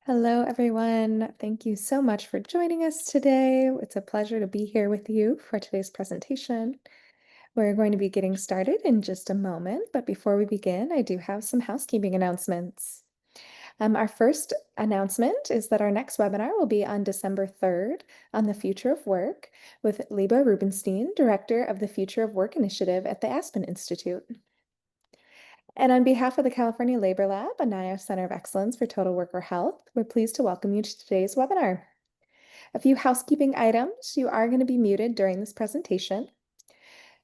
Hello, everyone. Thank you so much for joining us today. It's a pleasure to be here with you for today's presentation. We're going to be getting started in just a moment, but before we begin, I do have some housekeeping announcements. Our first announcement is that our next webinar will be on December 3rd on the future of work with Liba Rubenstein, Director of the Future of Work Initiative at the Aspen Institute. And on behalf of the California Labor Lab, a NIOSH Center of Excellence for Total Worker Health, we're pleased to welcome you to today's webinar. A few housekeeping items. You are going to be muted during this presentation.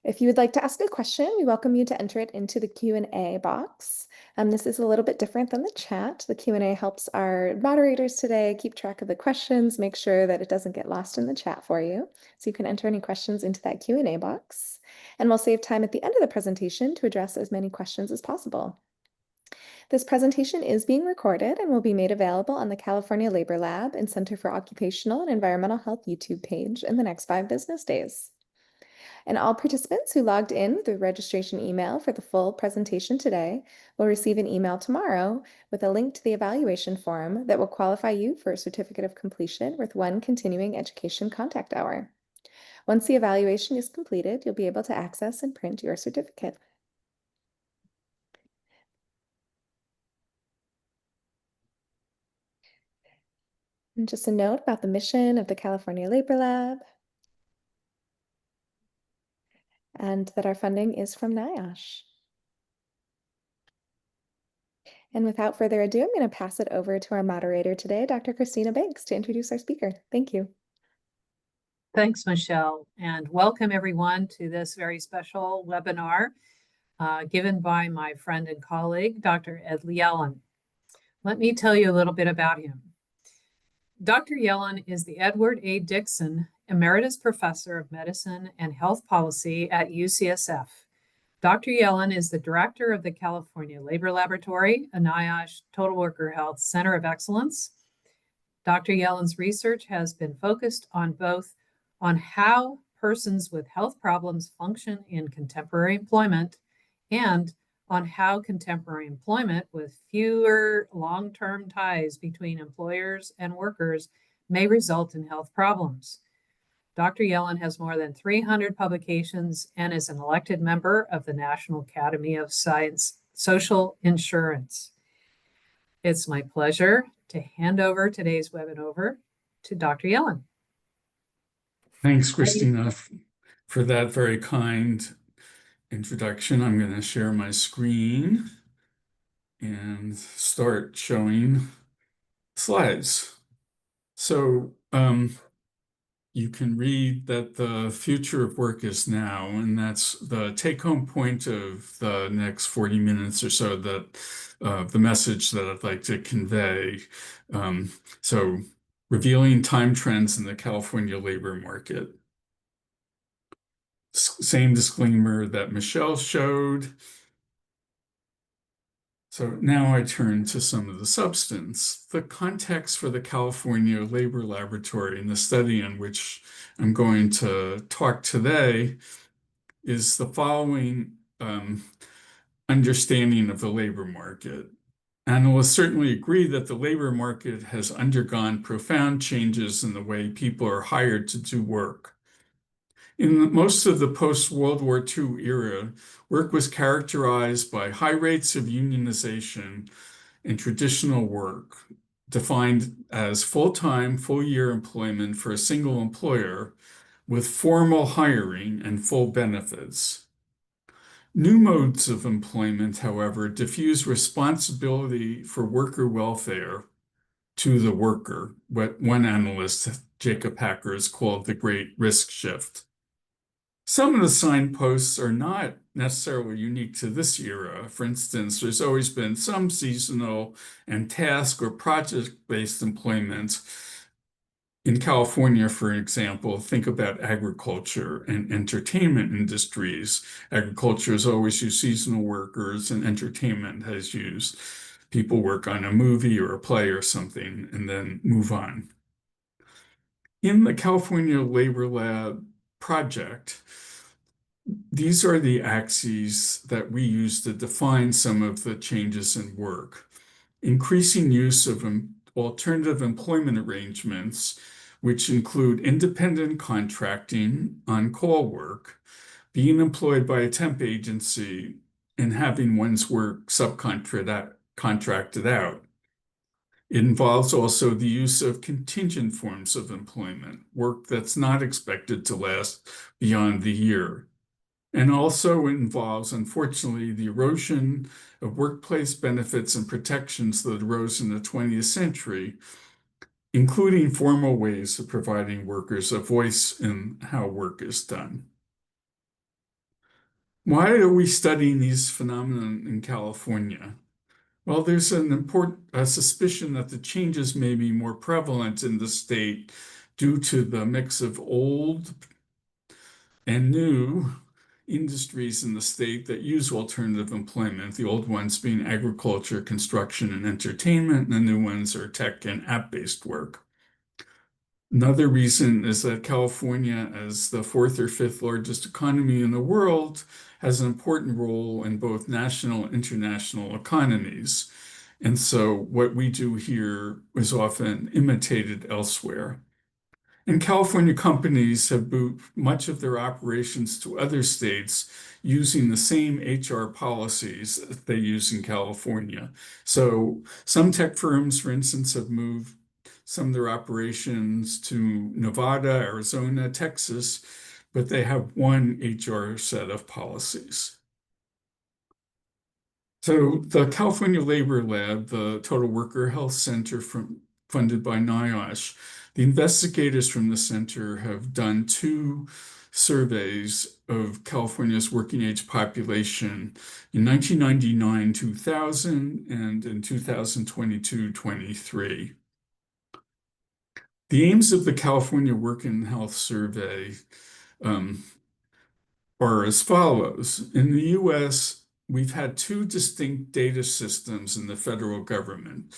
If you would like to ask a question, we welcome you to enter it into the Q&A box. This is a little bit different than the chat. The Q&A helps our moderators today keep track of the questions, make sure that it doesn't get lost in the chat for you. So you can enter any questions into that Q&A box. And we'll save time at the end of the presentation to address as many questions as possible. This presentation is being recorded and will be made available on the California Labor Lab and Center for Occupational and Environmental Health YouTube page in the next 5 business days. And all participants who logged in with the registration email for the full presentation today will receive an email tomorrow with a link to the evaluation form that will qualify you for a certificate of completion with 1 continuing education contact hour. Once the evaluation is completed, you'll be able to access and print your certificate. And just a note about the mission of the California Labor Lab, and that our funding is from NIOSH. And without further ado, I'm going to pass it over to our moderator today, Dr. Christina Banks, to introduce our speaker. Thank you. Thanks, Michelle, and welcome everyone to this very special webinar given by my friend and colleague, Dr. Yelin. Let me tell you a little bit about him. Dr. Yelin is the Edward A. Dixon Emeritus Professor of Medicine and Health Policy at UCSF. Dr. Yelin is the Director of the California Labor Laboratory, a NIOSH Total Worker Health Center of Excellence. Dr. Yelin's research has been focused on how persons with health problems function in contemporary employment and on how contemporary employment with fewer long-term ties between employers and workers may result in health problems. Dr. Yelin has more than 300 publications and is an elected member of the National Academy of Science Social Insurance. It's my pleasure to hand over today's webinar to Dr. Yelin. Thanks, Christina, for that very kind introduction. I'm going to share my screen and start showing slides. So you can read that the future of work is now, and that's the take-home point of the next 40 minutes or so, that the message that I'd like to convey. So revealing time trends in the California labor market. Same disclaimer that Michelle showed. So now I turn to some of the substance. The context for the California Labor Laboratory and the study in which I'm going to talk today is the following understanding of the labor market. Analysts certainly agree that the labor market has undergone profound changes in the way people are hired to do work. In most of the post-World War II era, work was characterized by high rates of unionization in traditional work, defined as full-time, full-year employment for a single employer with formal hiring and full benefits. New modes of employment, however, diffuse responsibility for worker welfare to the worker, what one analyst, Jacob Hacker, has called the Great Risk Shift. Some of the signposts are not necessarily unique to this era. For instance, there's always been some seasonal and task or project-based employment. In California, for example, think about agriculture and entertainment industries. Agriculture has always used seasonal workers, and entertainment has used people work on a movie or a play or something and then move on. In the California Labor Lab project, these are the axes that we use to define some of the changes in work. Increasing use of alternative employment arrangements, which include independent contracting, on-call work, being employed by a temp agency, and having one's work contracted out. It involves also the use of contingent forms of employment, work that's not expected to last beyond the year. And also involves, unfortunately, the erosion of workplace benefits and protections that arose in the 20th century, including formal ways of providing workers a voice in how work is done. Why are we studying these phenomena in California? Well, there's an important suspicion that the changes may be more prevalent in the state due to the mix of old and new industries in the state that use alternative employment, the old ones being agriculture, construction, and entertainment, and the new ones are tech and app-based work. Another reason is that California, as the fourth or fifth largest economy in the world, has an important role in both national and international economies. And so what we do here is often imitated elsewhere. And California companies have moved much of their operations to other states using the same HR policies that they use in California. So some tech firms, for instance, have moved some of their operations to Nevada, Arizona, Texas, but they have one HR set of policies. So the California Labor Lab, the Total Worker Health Center funded by NIOSH, the investigators from the center have done 2 surveys of California's working age population in 1999-2000 and in 2022-23. The aims of the California Work and Health Survey are as follows. In the US, we've had 2 distinct data systems in the federal government.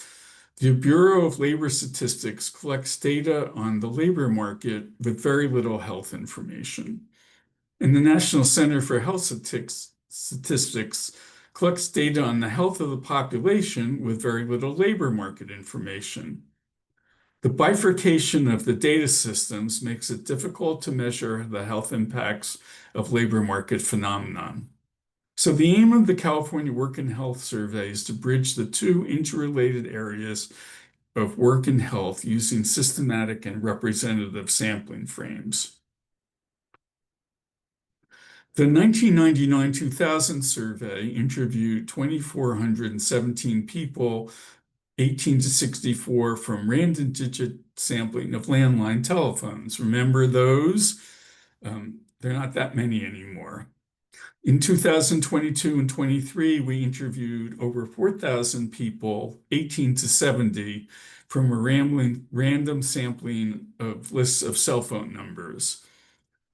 The Bureau of Labor Statistics collects data on the labor market with very little health information. And the National Center for Health Statistics collects data on the health of the population with very little labor market information. The bifurcation of the data systems makes it difficult to measure the health impacts of labor market phenomenon. So the aim of the California Work and Health Survey is to bridge the 2 interrelated areas of work and health using systematic and representative sampling frames. The 1999-2000 survey interviewed 2,417 people 18 to 64 from random digit sampling of landline telephones. Remember those? They're not that many anymore. In 2022 and 23, we interviewed over 4,000 people, 18 to 70, from a random sampling of lists of cell phone numbers.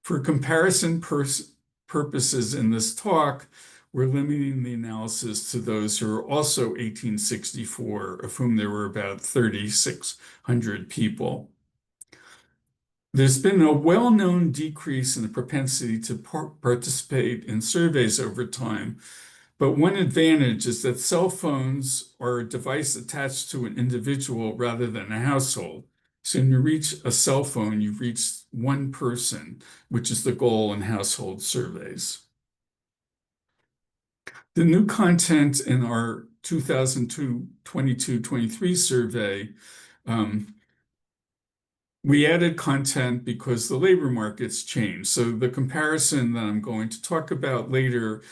For comparison purposes in this talk, we're limiting the analysis to those who are also 1864, of whom there were about 3,600 people. There's been a well-known decrease in the propensity to participate in surveys over time, but one advantage is that cell phones are a device attached to an individual rather than a household. So when you reach a cell phone, you've reached one person, which is the goal in household surveys. The new content in our 2022-23 survey, we added content because the labor market's changed. So the comparison that I'm going to talk about later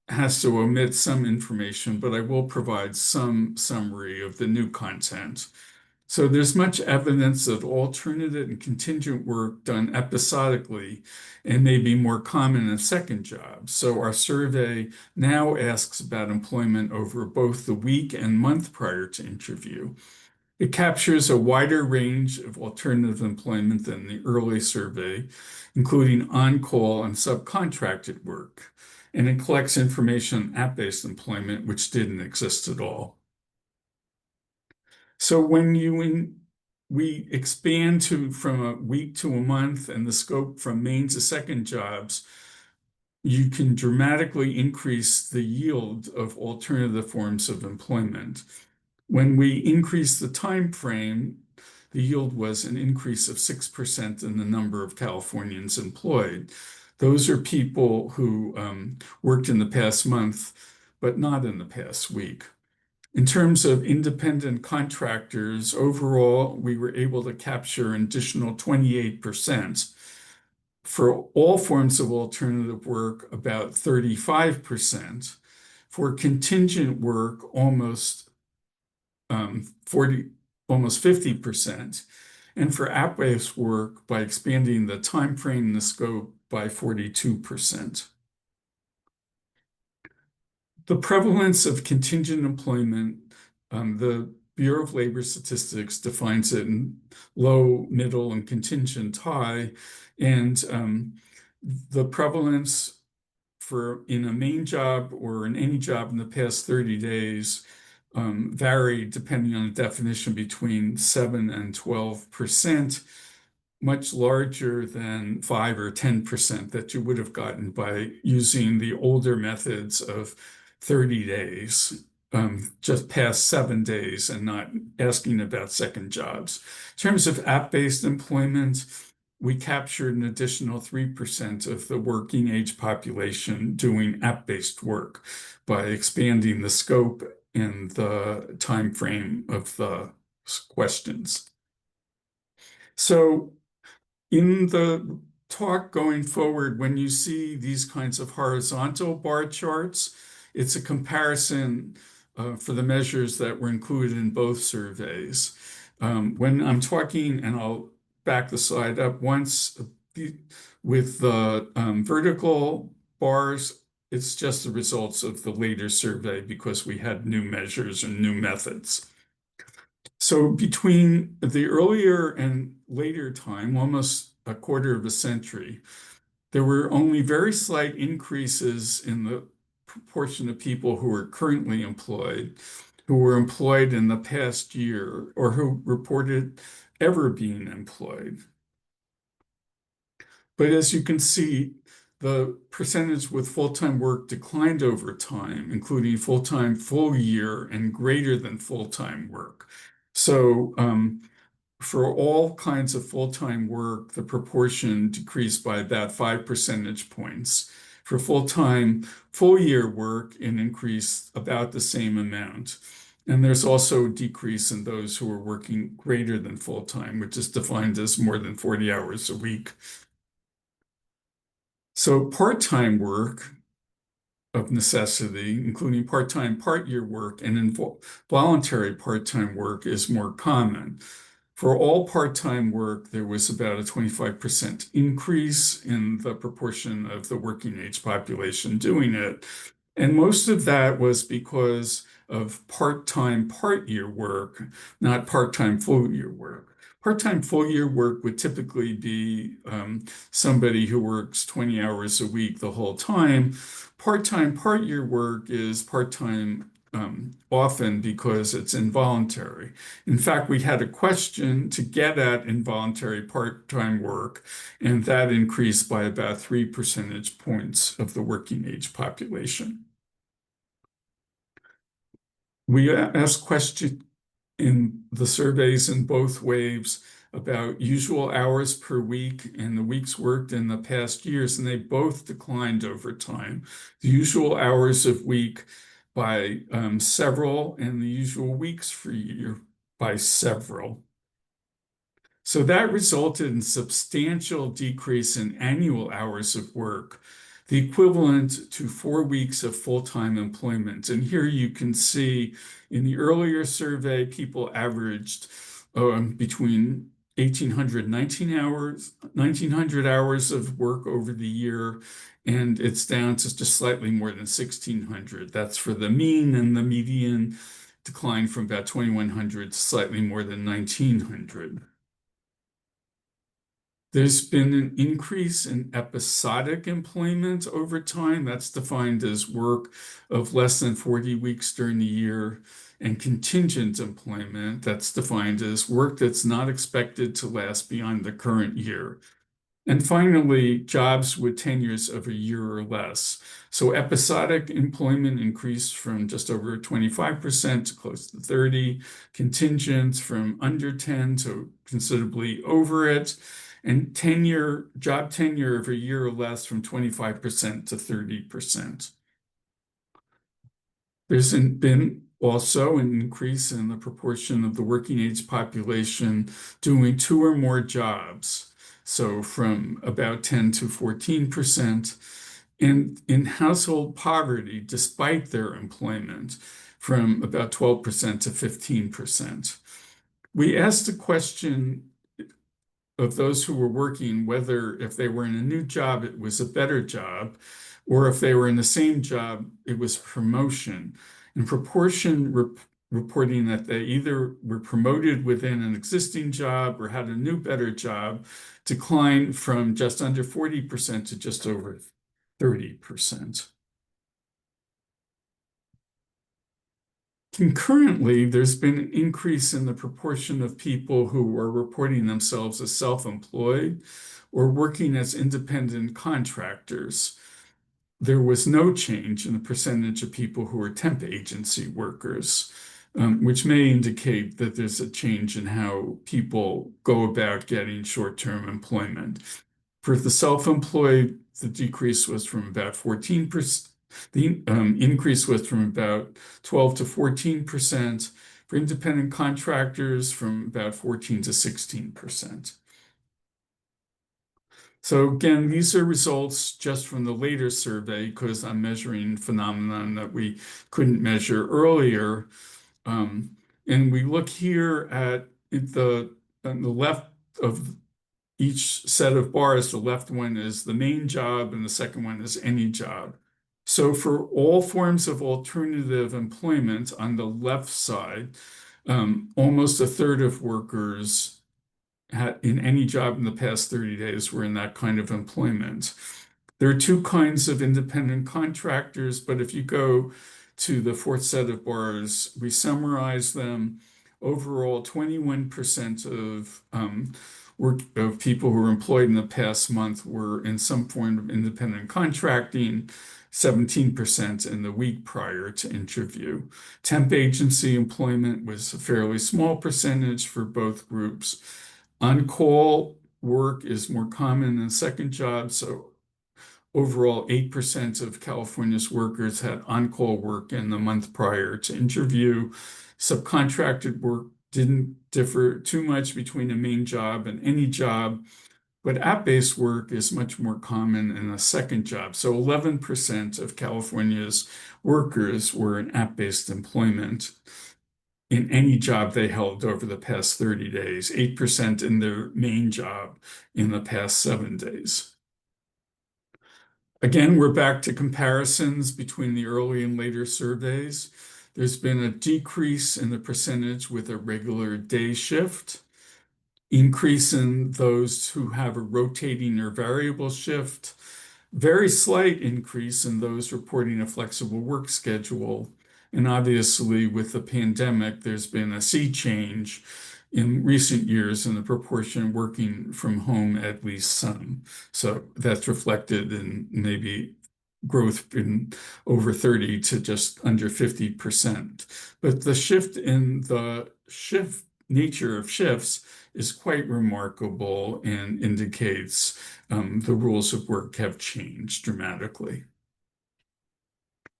has to omit some information, but I will provide some summary of the new content. So there's much evidence that alternative and contingent work done episodically and may be more common in second jobs. So our survey now asks about employment over both the week and month prior to interview. It captures a wider range of alternative employment than the early survey, including on-call and subcontracted work. And it collects information on app-based employment, which didn't exist at all. So when we expand from a week to a month and the scope from main to second jobs, you can dramatically increase the yield of alternative forms of employment. When we increased the time frame, the yield was an increase of 6% in the number of Californians employed. Those are people who worked in the past month, but not in the past week. In terms of independent contractors, overall, we were able to capture an additional 28%. For all forms of alternative work, about 35%. For contingent work, almost 50%. And for app-based work, by expanding the time frame and the scope by 42%. The prevalence of contingent employment, the Bureau of Labor Statistics defines it in low, middle, and contingent high. And the prevalence in a main job or in any job in the past 30 days varied depending on the definition between 7 and 12%, much larger than 5 or 10% that you would have gotten by using the older methods of 30 days, just past 7 days and not asking about second jobs. In terms of app-based employment, we captured an additional 3% of the working age population doing app-based work by expanding the scope and the time frame of the questions. So in the talk going forward, when you see these kinds of horizontal bar charts, it's a comparison for the measures that were included in both surveys. When I'm talking, and I'll back the slide up once, with the vertical bars, it's just the results of the later survey because we had new measures and new methods. So between the earlier and later time, almost a quarter of a century, there were only very slight increases in the proportion of people who are currently employed, who were employed in the past year, or who reported ever being employed. But as you can see, the percentage with full-time work declined over time, including full-time, full year, and greater than full-time work. So for all kinds of full-time work, the proportion decreased by about 5 percentage points. For full-time, full-year work, it increased about the same amount. And there's also a decrease in those who are working greater than full-time, which is defined as more than 40 hours a week. So part-time work of necessity, including part-time, part-year work, and involuntary part-time work is more common. For all part-time work, there was about a 25% increase in the proportion of the working age population doing it. And most of that was because of part-time, part-year work, not part-time, full-year work. Part-time, full-year work would typically be somebody who works 20 hours a week the whole time. Part-time, part-year work is part-time often because it's involuntary. In fact, we had a question to get at involuntary part-time work, and that increased by about 3 percentage points of the working age population. We asked questions in the surveys in both waves about usual hours per week and the weeks worked in the past years, and they both declined over time. The usual hours of week by several, and the usual weeks for year by several. So that resulted in substantial decrease in annual hours of work, the equivalent to 4 weeks of full-time employment. And here you can see in the earlier survey, people averaged between 1,800 and 1,900 hours of work over the year, and it's down to just slightly more than 1,600. That's for the mean, and the median declined from about 2,100 to slightly more than 1,900. There's been an increase in episodic employment over time. That's defined as work of less than 40 weeks during the year. And contingent employment, that's defined as work that's not expected to last beyond the current year. And finally, jobs with tenures of a year or less. So episodic employment increased from just over 25% to close to 30, contingent from under 10 to considerably over it, and job tenure of a year or less from 25% to 30%. There's been also an increase in the proportion of the working age population doing 2 or more jobs. So from about 10 to 14%, and in household poverty, despite their employment, from about 12% to 15%. We asked a question of those who were working, whether if they were in a new job, it was a better job, or if they were in the same job, it was promotion. In proportion, reporting that they either were promoted within an existing job or had a new, better job, declined from just under 40% to just over 30%. Concurrently, there's been an increase in the proportion of people who are reporting themselves as self-employed or working as independent contractors. There was no change in the percentage of people who are temp agency workers, which may indicate that there's a change in how people go about getting short-term employment. For the self-employed, the decrease was from about 14%. The increase was from about 12 to 14%. For independent contractors, from about 14 to 16%. So again, these are results just from the later survey because I'm measuring phenomenon that we couldn't measure earlier. And we look here at on the left of each set of bars, the left one is the main job and the second one is any job. So for all forms of alternative employment on the left side, almost a third of workers in any job in the past 30 days were in that kind of employment. There are 2 kinds of independent contractors, but if you go to the fourth set of bars, we summarize them. Overall, 21% of people who were employed in the past month were in some form of independent contracting, 17% in the week prior to interview. Temp agency employment was a fairly small percentage for both groups. On-call work is more common than second jobs, so overall, 8% of California's workers had on-call work in the month prior to interview. Subcontracted work didn't differ too much between a main job and any job, but app-based work is much more common in a second job. So 11% of California's workers were in app-based employment in any job they held over the past 30 days, 8% in their main job in the past 7 days. Again, we're back to comparisons between the early and later surveys. There's been a decrease in the percentage with a regular day shift, increase in those who have a rotating or variable shift, very slight increase in those reporting a flexible work schedule. And obviously, with the pandemic, there's been a sea change in recent years in the proportion working from home at least some. So that's reflected in maybe growth in over 30 to just under 50%. But the shift in the nature of shifts is quite remarkable and indicates the rules of work have changed dramatically.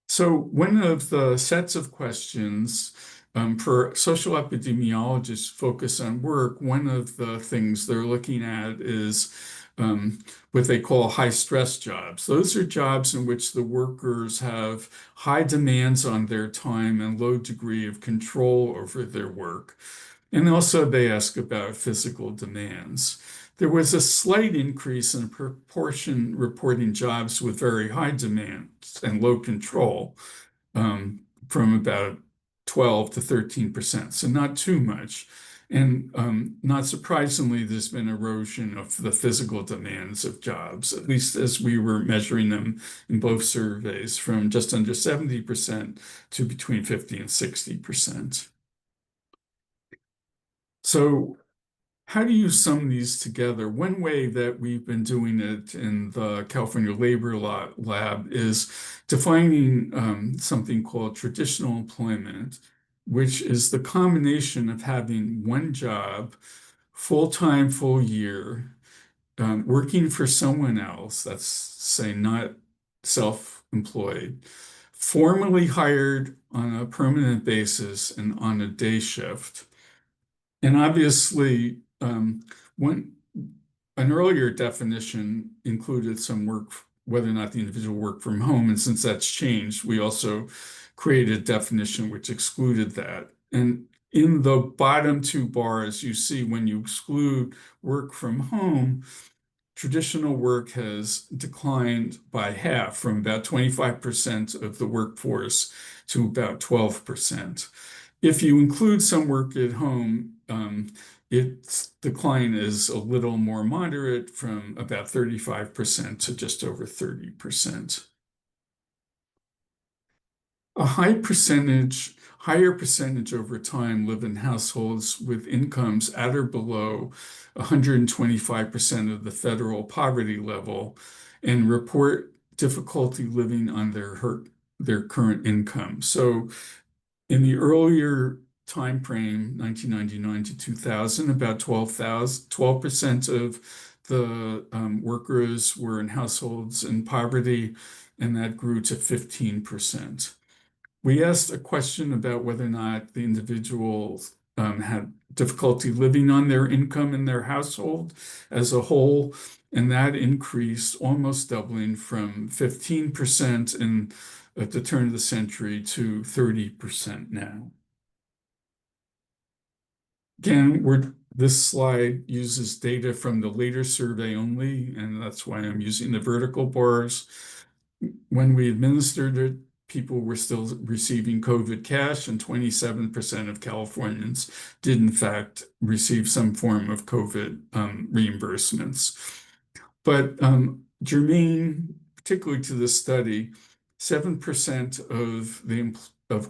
So one of the sets of questions for social epidemiologists focus on work, one of the things they're looking at is what they call high stress jobs. Those are jobs in which the workers have high demands on their time and low degree of control over their work. And also they ask about physical demands. There was a slight increase in proportion reporting jobs with very high demands and low control from about 12 to 13%, so not too much. And not surprisingly, there's been erosion of the physical demands of jobs, at least as we were measuring them in both surveys, from just under 70% to between 50 and 60%. So How do you sum these together? One way that we've been doing it in the California Labor Lab is defining something called traditional employment, which is the combination of having one job, full-time, full year, working for someone else, that's say not self-employed, formally hired on a permanent basis and on a day shift. And obviously, one an earlier definition included some work, whether or not the individual worked from home. And since that's changed, we also created a definition which excluded that. And in the bottom two bars, you see when you exclude work from home, traditional work has declined by half, from about 25% of the workforce to about 12%. If you include some work at home, its decline is a little more moderate, from about 35% to just over 30%. A higher percentage over time live in households with incomes at or below 125% of the federal poverty level and report difficulty living on their current income. So in the earlier time frame, 1999 to 2000, about 12% of the workers were in households in poverty, and that grew to 15%. We asked a question about whether or not the individuals had difficulty living on their income in their household as a whole, and that increased, almost doubling from 15% at the turn of the century to 30% now. Again, this slide uses data from the later survey only, and that's why I'm using the vertical bars. When we administered it, people were still receiving COVID cash, and 27% of Californians did, in fact, receive some form of COVID reimbursements. But germane, particularly to this study, 7% of the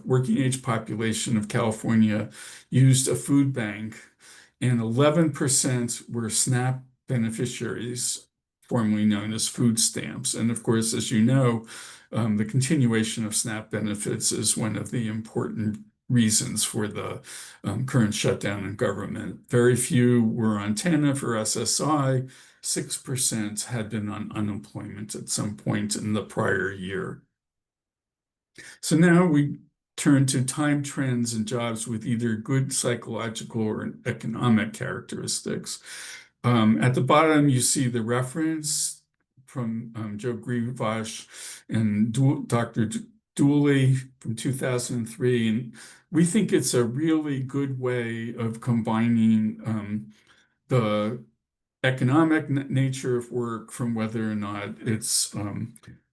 working age population of California used a food bank, and 11% were SNAP beneficiaries, formerly known as food stamps. And of course, as you know, the continuation of SNAP benefits is one of the important reasons for the current shutdown in government. Very few were on TANF or SSI. 6% had been on unemployment at some point in the prior year. So now we turn to time trends in jobs with either good psychological or economic characteristics. At the bottom, you see the reference from Joe Greenvash and Dr. Dooley from 2003. And we think it's a really good way of combining the economic nature of work from whether or not it's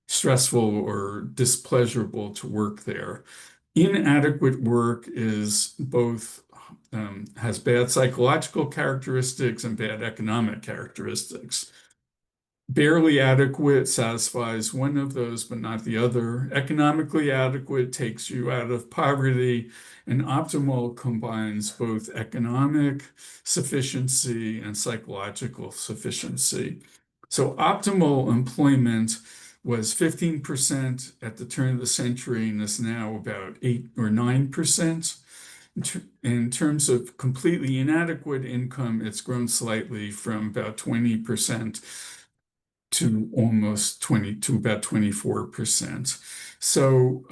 stressful or displeasurable to work there. Inadequate work is both has bad psychological characteristics and bad economic characteristics. Barely adequate satisfies one of those, but not the other. Economically adequate takes you out of poverty, and optimal combines both economic sufficiency and psychological sufficiency. So optimal employment was 15% at the turn of the century and is now about 8 or 9%. In terms of completely inadequate income, it's grown slightly from about 20% to about 24%. So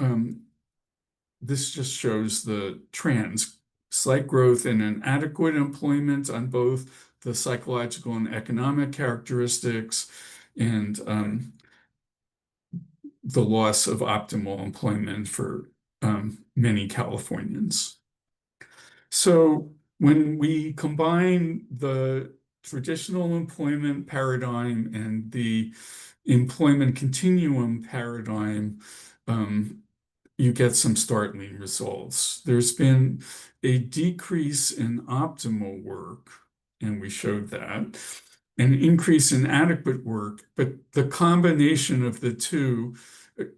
this just shows the trends: slight growth in inadequate employment on both the psychological and economic characteristics, and the loss of optimal employment for many Californians. So when we combine the traditional employment paradigm and the employment continuum paradigm, you get some startling results. There's been a decrease in optimal work, and we showed that, an increase in adequate work, but the combination of the two,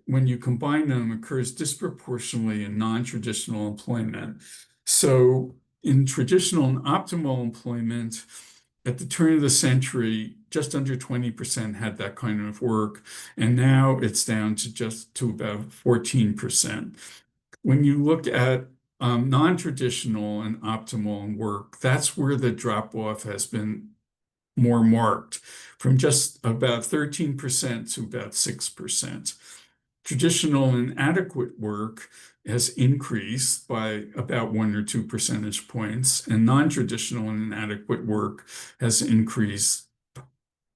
when you combine them, occurs disproportionately in non-traditional employment. So in traditional and optimal employment, at the turn of the century, just under 20% had that kind of work, and now it's down to about 14%. When you look at non-traditional and optimal work, that's where the drop-off has been more marked, from just about 13% to about 6%. Traditional and adequate work has increased by about 1 or 2 percentage points, and non-traditional and inadequate work has increased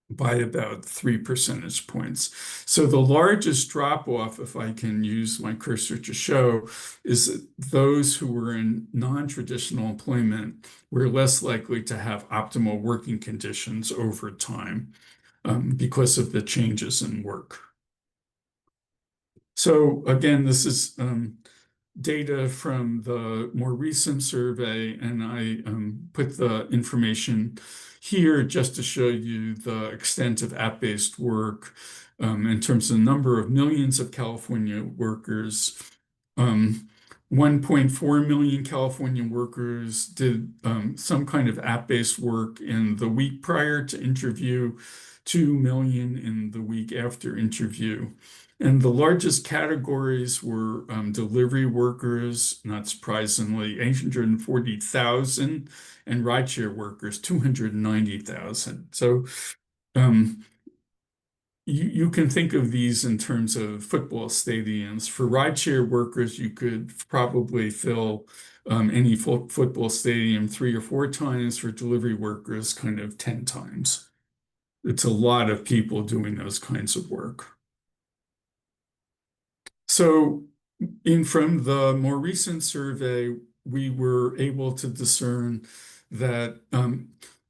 by about 3 percentage points. So the largest drop off, if I can use my cursor to show, is that those who were in non-traditional employment were less likely to have optimal working conditions over time because of the changes in work. So again, this is data from the more recent survey, and I put the information here just to show you the extent of app-based work in terms of the number of millions of California workers. 1.4 million California workers did some kind of app-based work in the week prior to interview, 2 million in the week after interview. And the largest categories were delivery workers, not surprisingly, 840,000, and rideshare workers, 290,000. So you can think of these in terms of football stadiums. For rideshare workers, you could probably fill any football stadium 3 or 4 times. For delivery workers, kind of 10 times. It's a lot of people doing those kinds of work. So from the more recent survey, we were able to discern that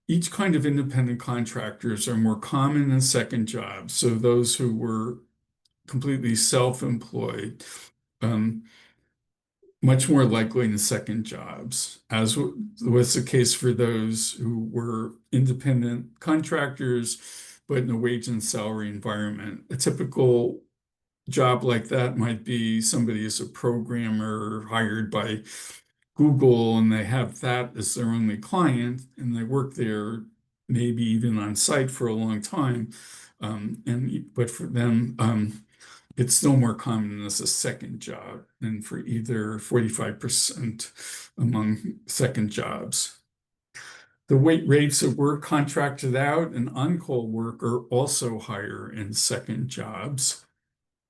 each kind of independent contractors are more common in second jobs. So those who were completely self-employed, much more likely in second jobs, as was the case for those who were independent contractors, but in a wage and salary environment. A typical job like that might be somebody is a programmer hired by Google, and they have that as their only client, and they work there maybe even on site for a long time. But for them, it's still more common as a second job, and for either 45% among second jobs. The rates of work contracted out and on-call work are also higher in second jobs,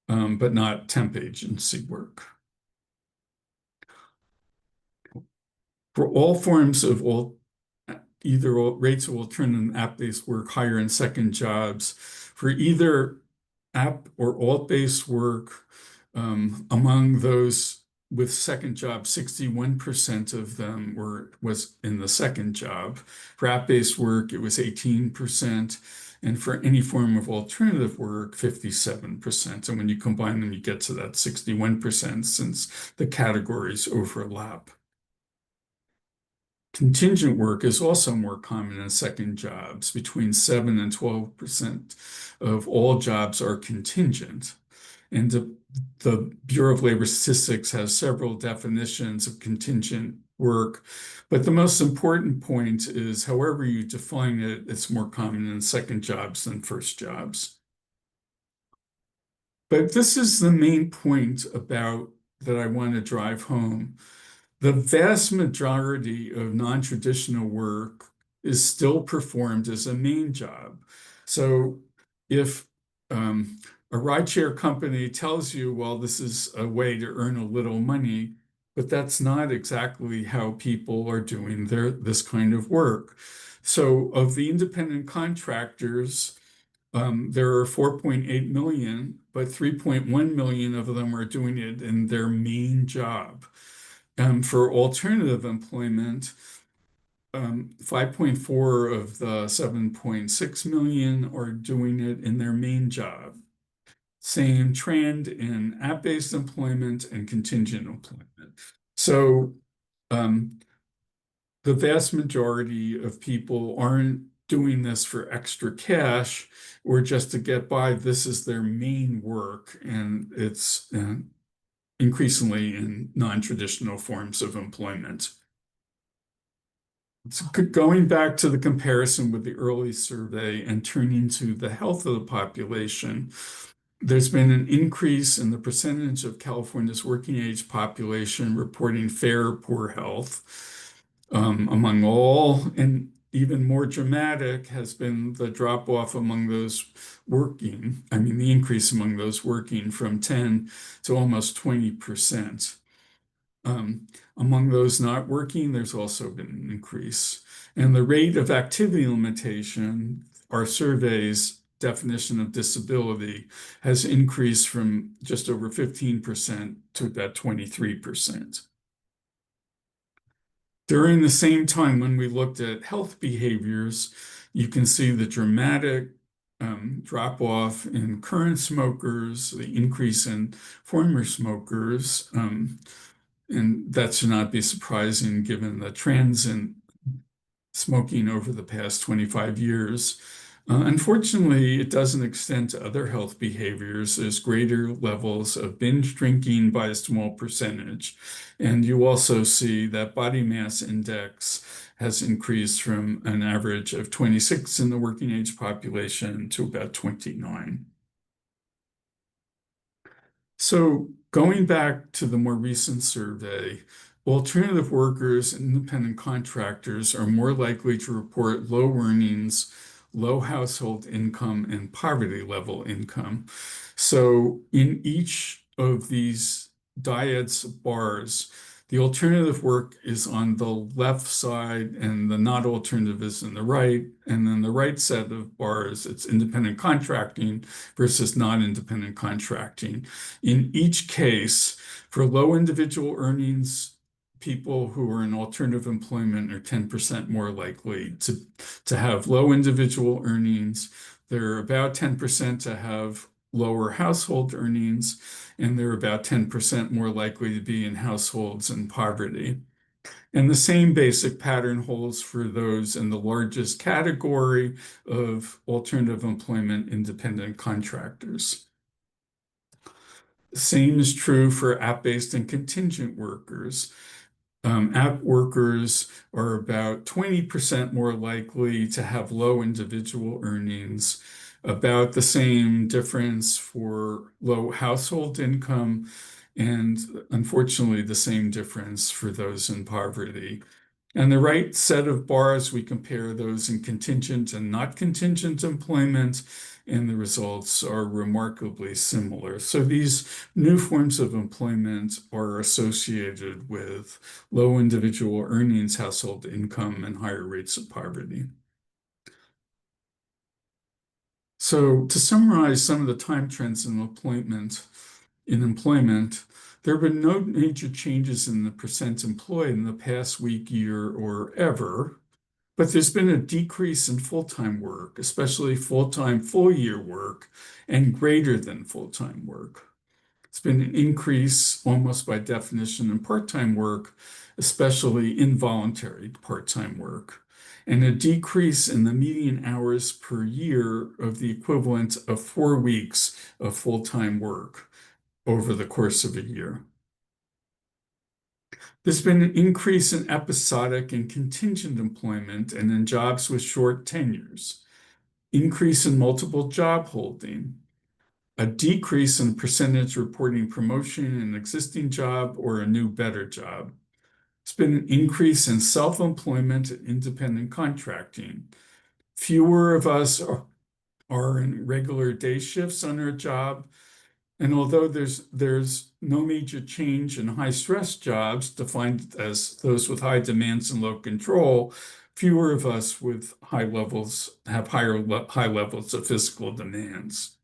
but not temp agency work. For all forms of rates of alternative app-based work higher in second jobs, for either app or alt-based work, among those with second job, 61% of them was in the second job. For app-based work, it was 18%. And for any form of alternative work, 57%. And when you combine them, you get to that 61% since the categories overlap. Contingent work is also more common in second jobs. Between 7 and 12% of all jobs are contingent. And the Bureau of Labor Statistics has several definitions of contingent work, but the most important point is, however you define it, it's more common in second jobs than first jobs. But this is the main point that I want to drive home. The vast majority of non-traditional work is still performed as a main job. So if a rideshare company tells you, well, this is a way to earn a little money, but that's not exactly how people are doing this kind of work. So of the independent contractors, there are 4.8 million, but 3.1 million of them are doing it in their main job. For alternative employment, 5.4 of the 7.6 million are doing it in their main job. Same trend in app-based employment and contingent employment. So the vast majority of people aren't doing this for extra cash or just to get by. This is their main work, and it's increasingly in non-traditional forms of employment. So going back to the comparison with the early survey and turning to the health of the population, there's been an increase in the percentage of California's working age population reporting fair or poor health among all, and even more dramatic has been the drop off among those working, the increase among those working from 10 to almost 20%. Among those not working, there's also been an increase. And the rate of activity limitation, our survey's definition of disability, has increased from just over 15% to about 23%. During the same time, when we looked at health behaviors, you can see the dramatic drop off in current smokers, the increase in former smokers. And that should not be surprising given the trends in smoking over the past 25 years. Unfortunately, it doesn't extend to other health behaviors. There's greater levels of binge drinking by a small percentage. And you also see that body mass index has increased from an average of 26 in the working age population to about 29. So going back to the more recent survey, alternative workers and independent contractors are more likely to report low earnings, low household income, and poverty level income. So in each of these dyads bars, the alternative work is on the left side and the not alternative is in the right. And then the right set of bars, it's independent contracting versus non-independent contracting. In each case, for low individual earnings, people who are in alternative employment are 10% more likely to have low individual earnings. They're about 10% to have lower household earnings, and they're about 10% more likely to be in households in poverty. And the same basic pattern holds for those in the largest category of alternative employment independent contractors. The same is true for app-based and contingent workers. App workers are about 20% more likely to have low individual earnings, about the same difference for low household income, and unfortunately, the same difference for those in poverty. And the right set of bars, we compare those in contingent and not contingent employment, and the results are remarkably similar. So these new forms of employment are associated with low individual earnings, household income, and higher rates of poverty. So to summarize some of the time trends in employment, there have been no major changes in the percent employed in the past week, year, or ever, but there's been a decrease in full-time work, especially full-time full-year work, and greater than full-time work. It's been an increase almost by definition in part-time work, especially involuntary part-time work, and a decrease in the median hours per year of the equivalent of 4 weeks of full-time work over the course of a year. There's been an increase in episodic and contingent employment and in jobs with short tenures, increase in multiple job holding, a decrease in percentage reporting promotion in an existing job or a new, better job. It's been an increase in self-employment and independent contracting. Fewer of us are in regular day shifts on our job. And although there's no major change in high stress jobs defined as those with high demands and low control, fewer of us with high levels have high levels of physical demands.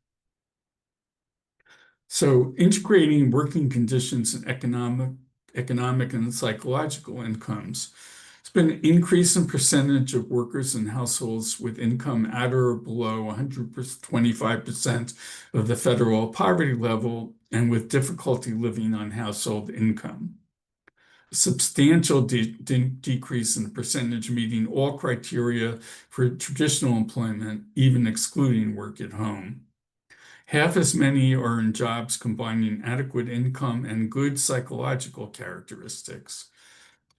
So integrating working conditions and economic and psychological incomes. It's been an increase in percentage of workers in households with income at or below 125% of the federal poverty level and with difficulty living on household income. A substantial decrease in the percentage meeting all criteria for traditional employment, even excluding work at home. Half as many are in jobs combining adequate income and good psychological characteristics.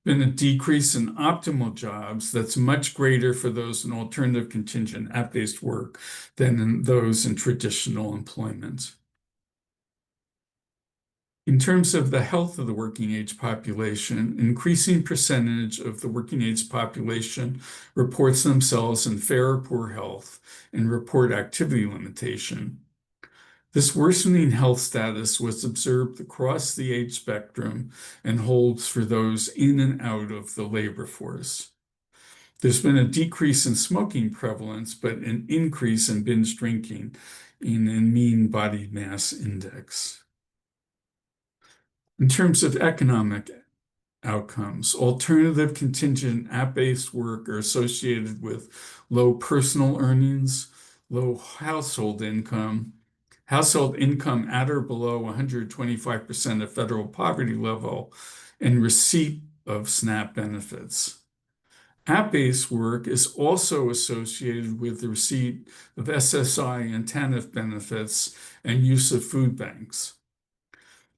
been a decrease in optimal jobs that's much greater for those in alternative contingent app-based work than in those in traditional employment. In terms of the health of the working age population, an increasing percentage of the working age population reports themselves in fair or poor health and report activity limitation. This worsening health status was observed across the age spectrum and holds for those in and out of the labor force. There's been a decrease in smoking prevalence, but an increase in binge drinking in a mean body mass index. In terms of economic outcomes, alternative contingent app-based work are associated with low personal earnings, low household income at or below 125% of federal poverty level, and receipt of SNAP benefits. App-based work is also associated with the receipt of SSI and TANF benefits and use of food banks.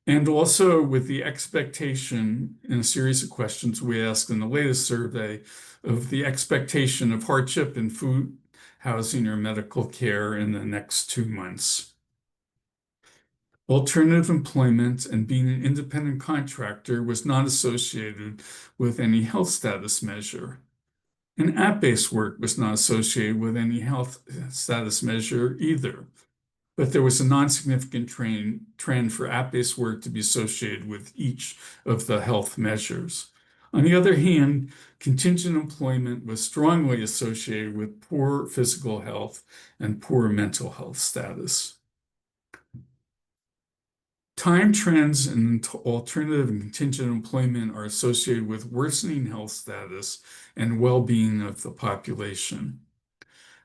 And also with the expectation in a series of questions we asked in the latest survey of the expectation of hardship in food, housing, or medical care in the next 2 months. Alternative employment and being an independent contractor was not associated with any health status measure. And app-based work was not associated with any health status measure either. But there was a non-significant trend for app-based work to be associated with each of the health measures. On the other hand, contingent employment was strongly associated with poor physical health and poor mental health status. Time trends in alternative and contingent employment are associated with worsening health status and well-being of the population.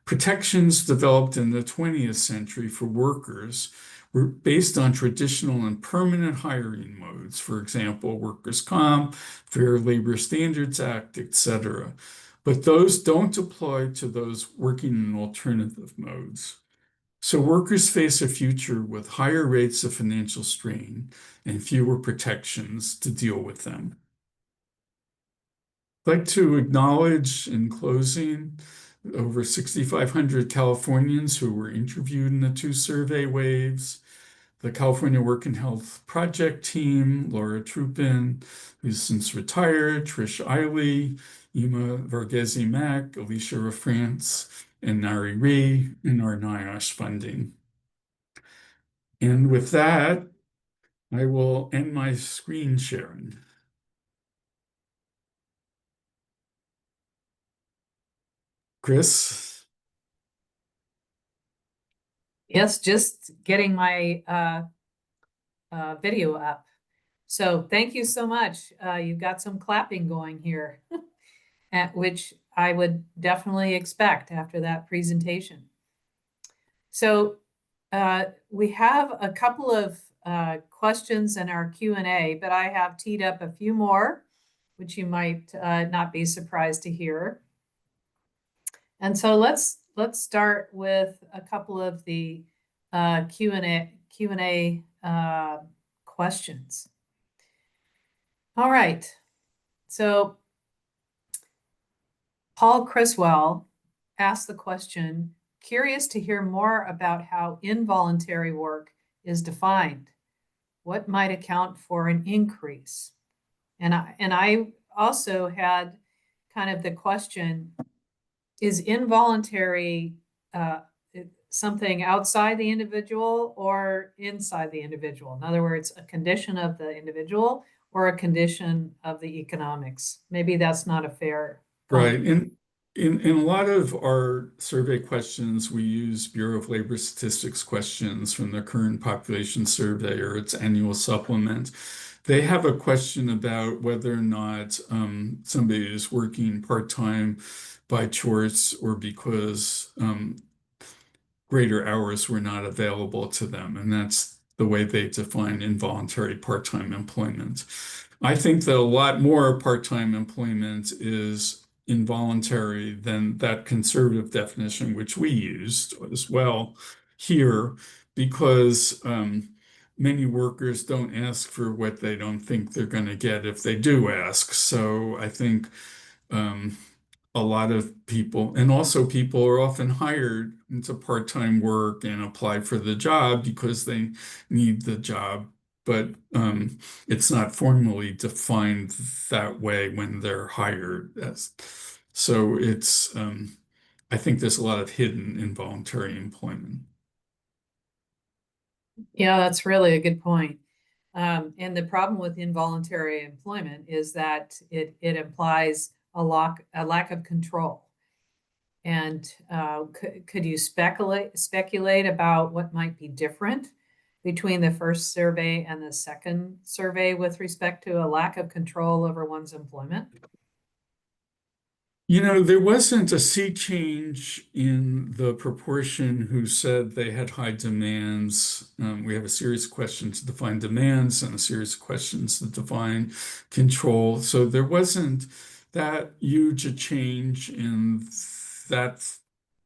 Protections developed in the 20th century for workers were based on traditional and permanent hiring modes, for example, workers' comp, Fair Labor Standards Act, etc. But those don't apply to those working in alternative modes. So workers face a future with higher rates of financial strain and fewer protections to deal with them. I'd like to acknowledge in closing over 6,500 Californians who were interviewed in the 2 survey waves, the California Work and Health Project team, Laura Trupin, who's since retired, Trish Eiley, Ima Varghese Mack, Alicia Rafrance, and Nari Ree in our NIOSH funding. And with that, I will end my screen sharing. Chris? Yes, just getting my video up. So thank you so much. You've got some clapping going here, which I would definitely expect after that presentation. So we have a couple of questions in our Q&A, but I have teed up a few more, which you might not be surprised to hear. And so let's start with a couple of the Q&A questions. All right. So Paul Criswell asked the question, curious to hear more about how involuntary work is defined. What might account for an increase? And I also had kind of the question, is involuntary something outside the individual or inside the individual? In other words, a condition of the individual or a condition of the economics? Maybe that's not a fair Right. In a lot of our survey questions, we use Bureau of Labor Statistics questions from the current population survey or its annual supplement. They have a question about whether or not somebody is working part-time by choice or because greater hours were not available to them. And that's the way they define involuntary part-time employment. I think that a lot more part-time employment is involuntary than that conservative definition, which we used as well here, because many workers don't ask for what they don't think they're going to get if they do ask. So I think um, a lot of people, and also people are often hired into part-time work and apply for the job because they need the job, but it's not formally defined that way when they're hired. So I think there's a lot of hidden involuntary employment. Yeah, that's really a good point. And the problem with involuntary employment is that it implies a lack of control. And could you speculate about what might be different between the first survey and the second survey with respect to a lack of control over one's employment? There wasn't a sea change in the proportion who said they had high demands. We have a series of questions to define demands and a series of questions to define control. So there wasn't that huge a change in that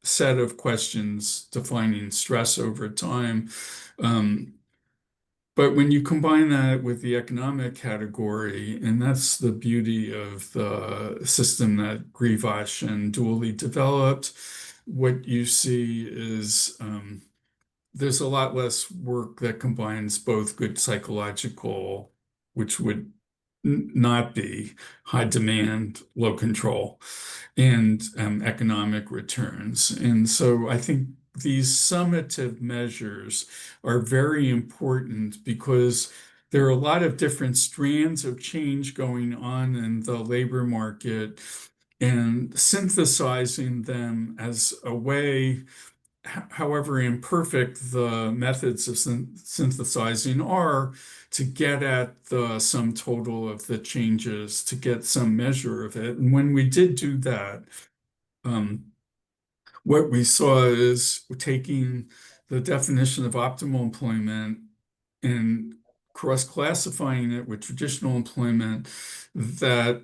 set of questions defining stress over time. Um, but when you combine that with the economic category, and that's the beauty of the system that Grivash and Dooley developed, what you see is there's a lot less work that combines both good psychological, which would not be high demand, low control, and economic returns. And so I think these summative measures are very important because there are a lot of different strands of change going on in the labor market, and synthesizing them as a way, however imperfect the methods of synthesizing are, to get at the sum total of the changes, to get some measure of it. And when we did do that, um, what we saw is taking the definition of optimal employment and cross-classifying it with traditional employment, that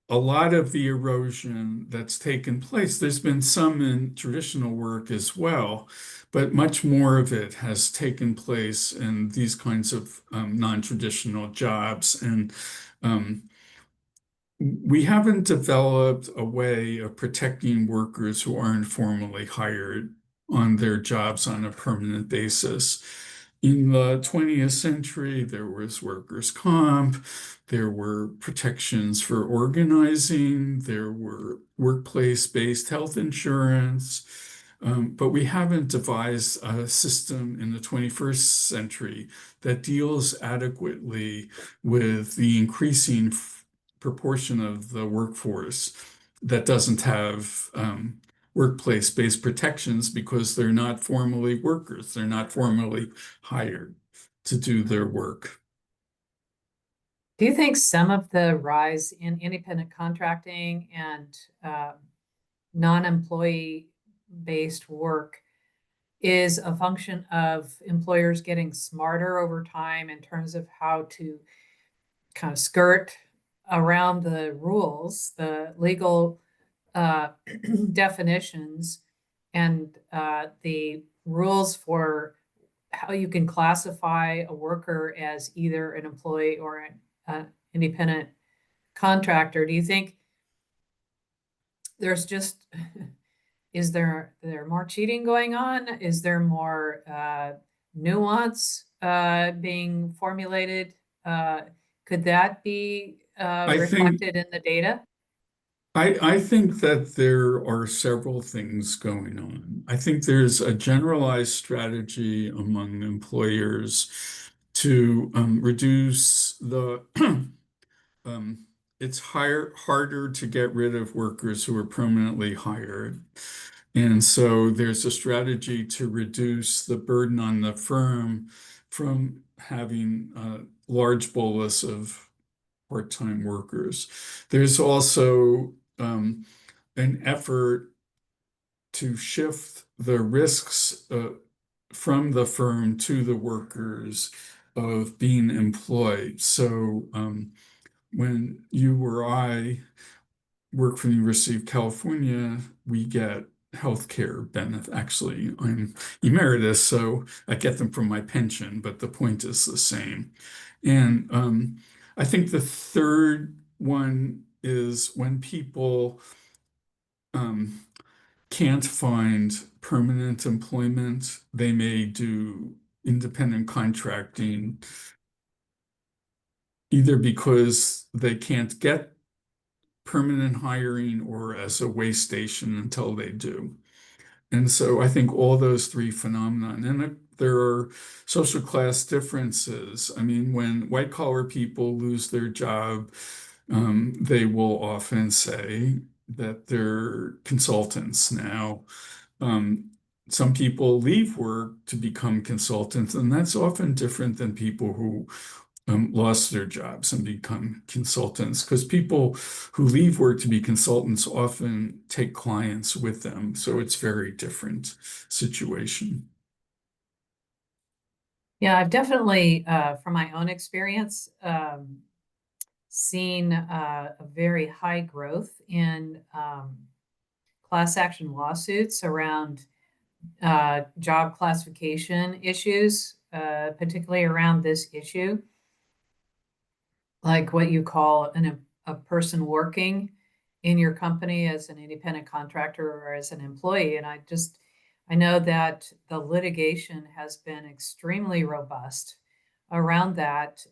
a lot of the erosion that's taken place, there's been some in traditional work as well, but much more of it has taken place in these kinds of non-traditional jobs. And um, we haven't developed a way of protecting workers who aren't formally hired on their jobs on a permanent basis. In the 20th century, there was workers' comp, there were protections for organizing, there were workplace-based health insurance, but we haven't devised a system in the 21st century that deals adequately with the increasing proportion of the workforce that doesn't have workplace-based protections because they're not formally workers. They're not formally hired to do their work. Do you think some of the rise in independent contracting and non-employee based work is a function of employers getting smarter over time in terms of how to kind of skirt around the rules, the legal uh, definitions, and the rules for how you can classify a worker as either an employee or an independent contractor? Do you think there's just is there more cheating going on? Is there more nuance being formulated? Could that be I think reflected in the data? I think that there are several things going on. I think there's a generalized strategy among employers to reduce the it's harder to get rid of workers who are permanently hired. And so there's a strategy to reduce the burden on the firm from having a large bolus of part-time workers. There's also an effort to shift the risks from the firm to the workers of being employed. So when you or I work for the University of California, we get healthcare benefit. Actually, I'm emeritus, so I get them from my pension, but the point is the same. And I think the third one is when people um, can't find permanent employment, they may do independent contracting, either because they can't get permanent hiring or as a way station until they do. And so I think all those three phenomena, and there are social class differences. I mean, when white collar people lose their job, they will often say that they're consultants now. Um, some people leave work to become consultants, and that's often different than people who lost their jobs and become consultants, because people who leave work to be consultants often take clients with them. So it's very different situation. Yeah, I've definitely, from my own experience, seen a very high growth in class action lawsuits around job classification issues, particularly around this issue, like what you call a person working in your company as an independent contractor or as an employee. And I know that the litigation has been extremely robust around that,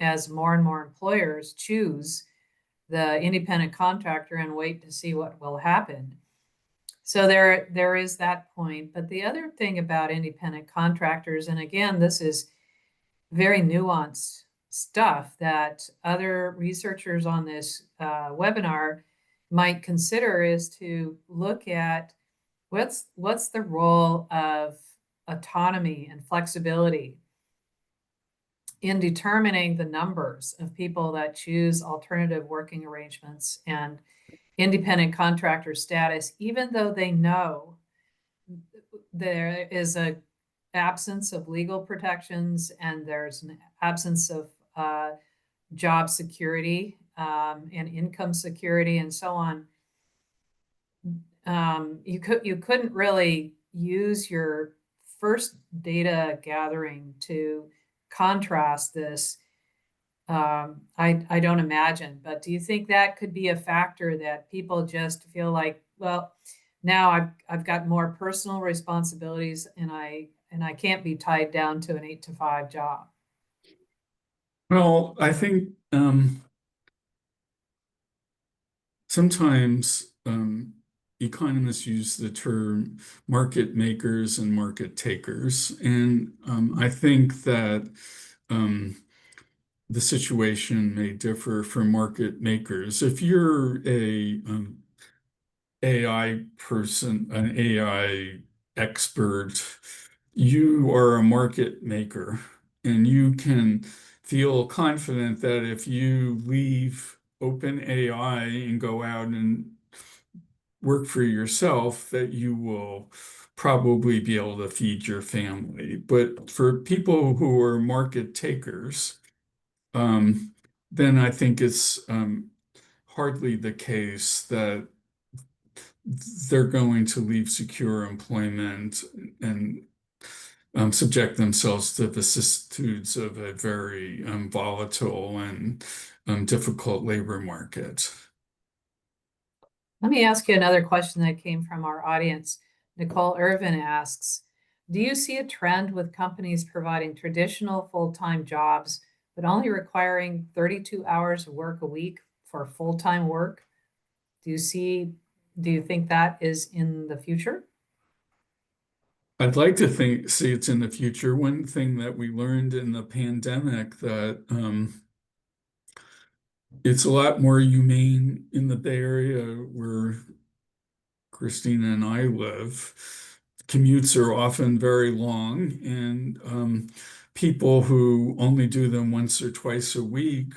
as more and more employers choose the independent contractor and wait to see what will happen. So there is that point. But the other thing about independent contractors, and again, this is very nuanced stuff that other researchers on this webinar might consider, is to look at what's the role of autonomy and flexibility in determining the numbers of people that choose alternative working arrangements and independent contractor status, even though they know there is a absence of legal protections and there's an absence of job security, and income security and so on. You couldn't really use your first data gathering to contrast this. I don't imagine, but do you think that could be a factor, that people just feel like, well, now I've got more personal responsibilities and I can't be tied down to an 8 to 5 job? Well, I think sometimes economists use the term market makers and market takers. And I think that the situation may differ for market makers. If you're a AI person, an AI expert, you are a market maker, and you can feel confident that if you leave OpenAI and go out and work for yourself, that you will probably be able to feed your family. But for people who are market takers, then I think it's hardly the case that they're going to leave secure employment and subject themselves to vicissitudes of a very volatile and difficult labor market. Let me ask you another question that came from our audience. Nicole Irvin asks, do you see a trend with companies providing traditional full-time jobs, but only requiring 32 hours of work a week for full-time work? Do you think that is in the future? I'd like to see it's in the future. One thing that we learned in the pandemic, that it's a lot more humane in the Bay Area where Christina and I live. Commutes are often very long, and people who only do them once or twice a week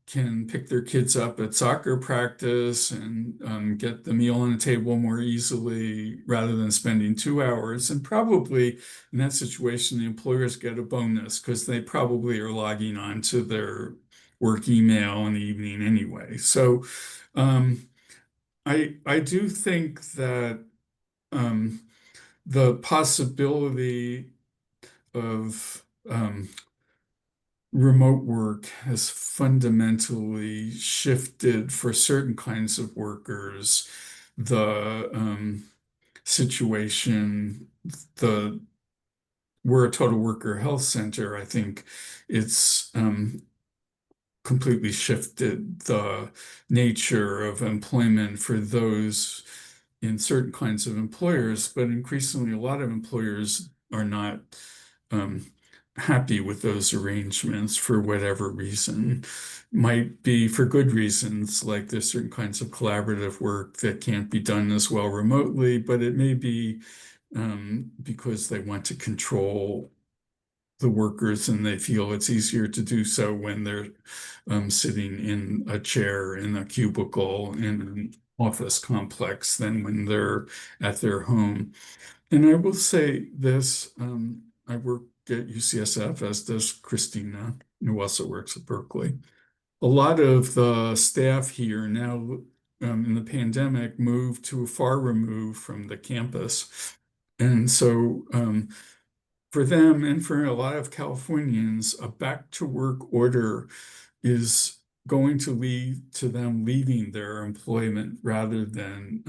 can pick their kids up at soccer practice and get the meal on the table more easily rather than spending 2 hours. And probably in that situation, the employers get a bonus because they probably are logging on to their work email in the evening anyway. So I do think that the possibility of remote work has fundamentally shifted for certain kinds of workers. The situation, the we're a total worker health center. I think it's completely shifted the nature of employment for those in certain kinds of employers, but increasingly a lot of employers are not um, happy with those arrangements for whatever reason. Might be for good reasons, like there's certain kinds of collaborative work that can't be done as well remotely, but it may be because they want to control the workers and they feel it's easier to do so when they're sitting in a chair in a cubicle in an office complex than when they're at their home. And I will say this, I work at UCSF, as does Christina, who also works at Berkeley. A lot of the staff here now in the pandemic moved to far removed from the campus. And so for them and for a lot of Californians, a back to work order is going to lead to them leaving their employment rather than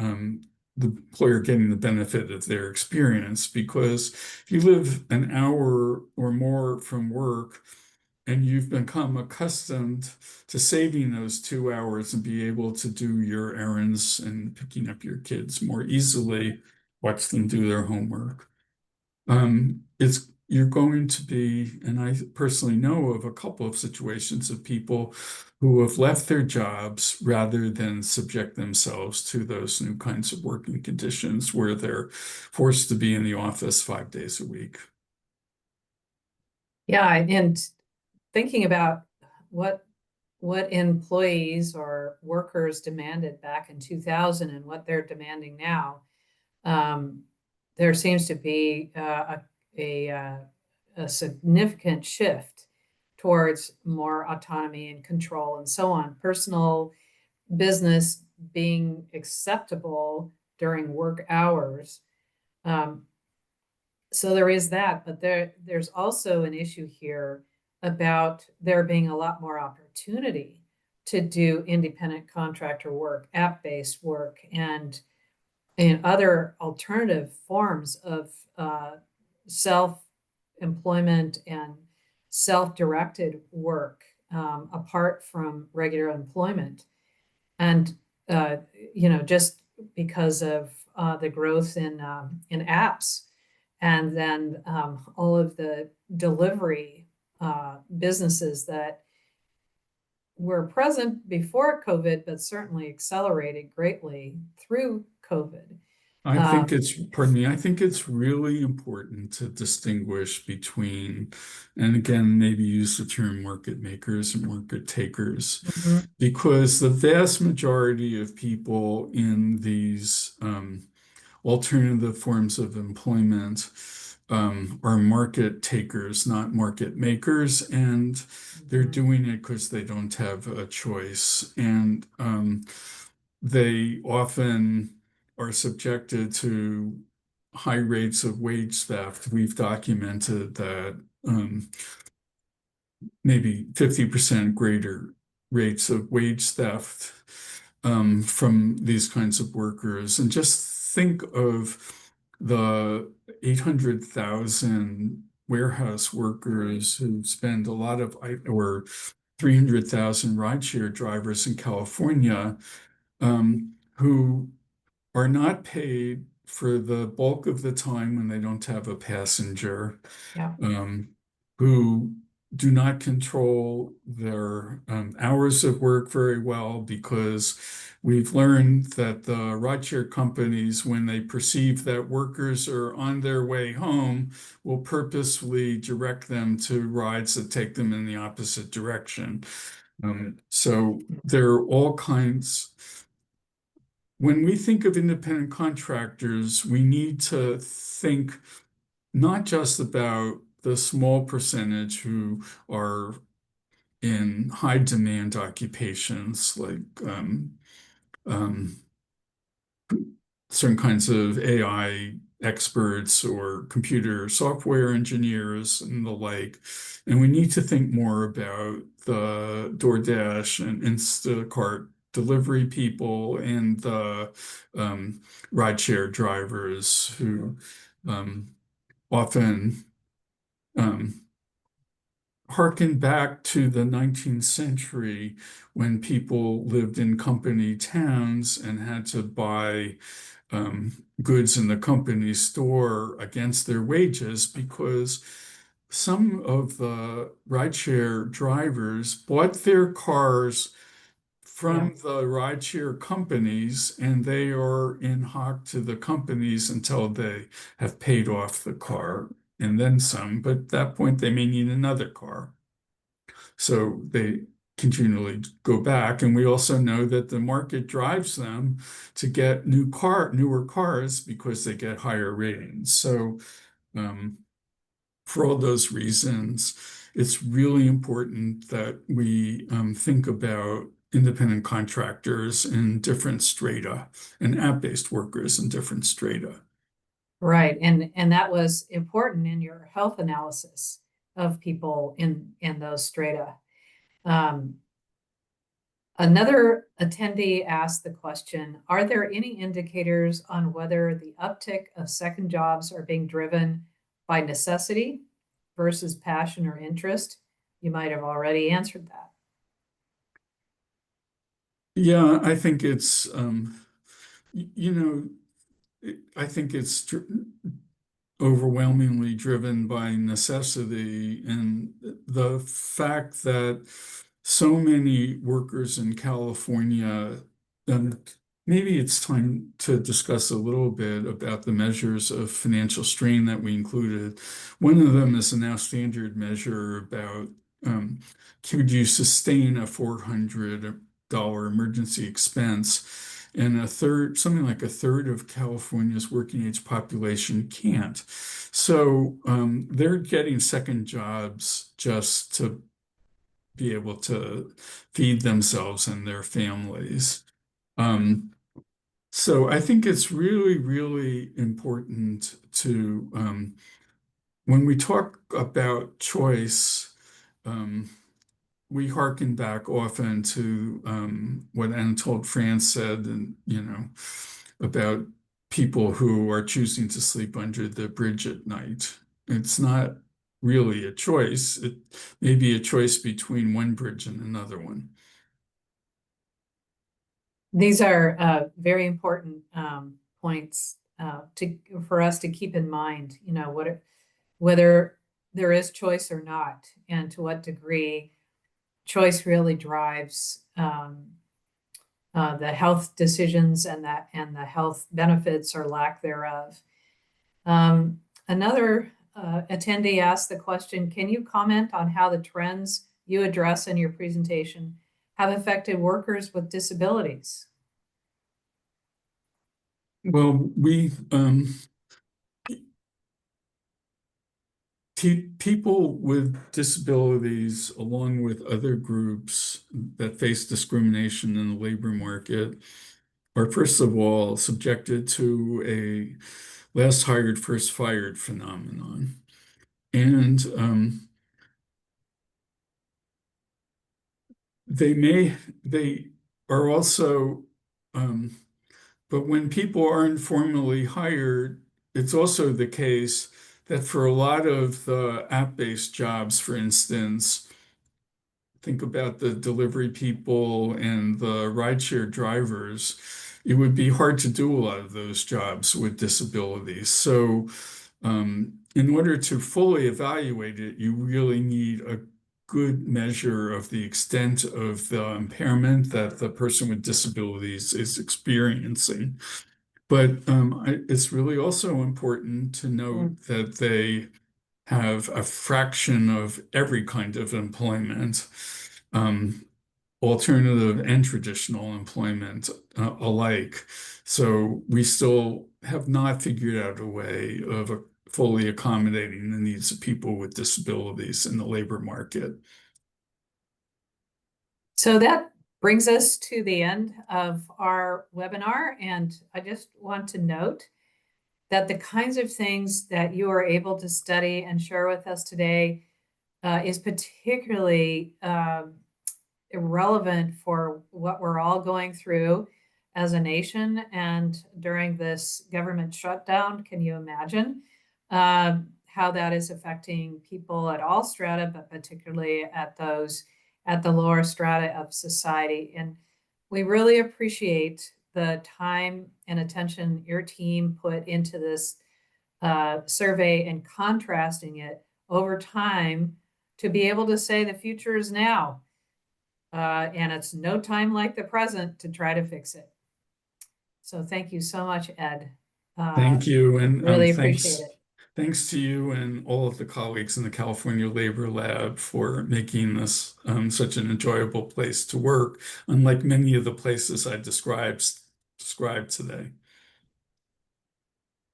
the employer getting the benefit of their experience. Because if you live an hour or more from work and you've become accustomed to saving those 2 hours and be able to do your errands and picking up your kids more easily, watch them do their homework. It's you're going to be, and I personally know of a couple of situations of people who have left their jobs rather than subject themselves to those new kinds of working conditions where they're forced to be in the office 5 days a week. Yeah, and thinking about what employees or workers demanded back in 2000 and what they're demanding now, there seems to be a significant shift towards more autonomy and control and so on. Personal business being acceptable during work hours. So there is that, but there's also an issue here about there being a lot more opportunity to do independent contractor work, app-based work, and other alternative forms of self-employment and self-directed work apart from regular employment. And just because of the growth in apps, and then all of the delivery businesses that were present before COVID, but certainly accelerated greatly through COVID. I think pardon me, I think it's really important to distinguish between, and again, maybe use the term market makers and market takers, Mhm. because the vast majority of people in these alternative forms of employment are market takers, not market makers, and they're doing it because they don't have a choice. And they often are subjected to high rates of wage theft. We've documented that maybe 50% greater rates of wage theft from these kinds of workers. And just think of the 800,000 warehouse workers who spend a lot of, or 300,000 rideshare drivers in California who are not paid for the bulk of the time when they don't have a passenger, Yeah. who do not control their hours of work very well, because we've learned that the rideshare companies, when they perceive that workers are on their way home, will purposefully direct them to rides that take them in the opposite direction. So there are all kinds. When we think of independent contractors, we need to think not just about the small percentage who are in high demand occupations like um, certain kinds of AI experts or computer software engineers and the like. And we need to think more about the DoorDash and Instacart delivery people and the rideshare drivers who often harken back to the 19th century when people lived in company towns and had to buy goods in the company store against their wages because some of the rideshare drivers bought their cars Yeah. from the rideshare companies, and they are in hock to the companies until they have paid off the car and then some. But at that point, they may need another car. So they continually go back. And we also know that the market drives them to get newer cars because they get higher ratings. So for all those reasons, it's really important that we think about independent contractors in different strata and app-based workers in different strata. Right. And that was important in your health analysis of people in those strata. Another attendee asked the question, are there any indicators on whether the uptick of second jobs are being driven by necessity versus passion or interest? You might have already answered that. Yeah, I think it's, you know, I think it's overwhelmingly driven by necessity and the fact that so many workers in California, and maybe it's time to discuss a little bit about the measures of financial strain that we included. One of them is a now standard measure about could you sustain a $400 emergency expense? And something like a third of California's working age population can't. So they're getting second jobs just to be able to feed themselves and their families. So I think it's really, really important to, when we talk about choice, we hearken back often to what Anatole France said, and about people who are choosing to sleep under the bridge at night. It's not really a choice. It may be a choice between one bridge and another one. These are very important points for us to keep in mind, whether there is choice or not, and to what degree choice really drives the health decisions and the health benefits or lack thereof. Another attendee asked the question, can you comment on how the trends you address in your presentation have affected workers with disabilities? Well, people with disabilities, along with other groups that face discrimination in the labor market, are first of all subjected to a last hired, first fired phenomenon. And they are also, but when people are informally hired, it's also the case that for a lot of the app-based jobs, for instance, think about the delivery people and the rideshare drivers, it would be hard to do a lot of those jobs with disabilities. So, in order to fully evaluate it, you really need a good measure of the extent of the impairment that the person with disabilities is experiencing. But it's really also important to note that they have a fraction of every kind of employment, alternative and traditional employment alike. So we still have not figured out a way of fully accommodating the needs of people with disabilities in the labor market. So that brings us to the end of our webinar. And I just want to note that the kinds of things that you are able to study and share with us today is particularly irrelevant for what we're all going through as a nation and during this government shutdown. Can you imagine how that is affecting people at all strata, but particularly at those at the lower strata of society? And we really appreciate the time and attention your team put into this survey and contrasting it over time to be able to say the future is now. And it's no time like the present to try to fix it. So thank you so much, Ed. Thank you, and Really appreciate it. thanks to you and all of the colleagues in the California Labor Lab for making this such an enjoyable place to work, unlike many of the places I described today.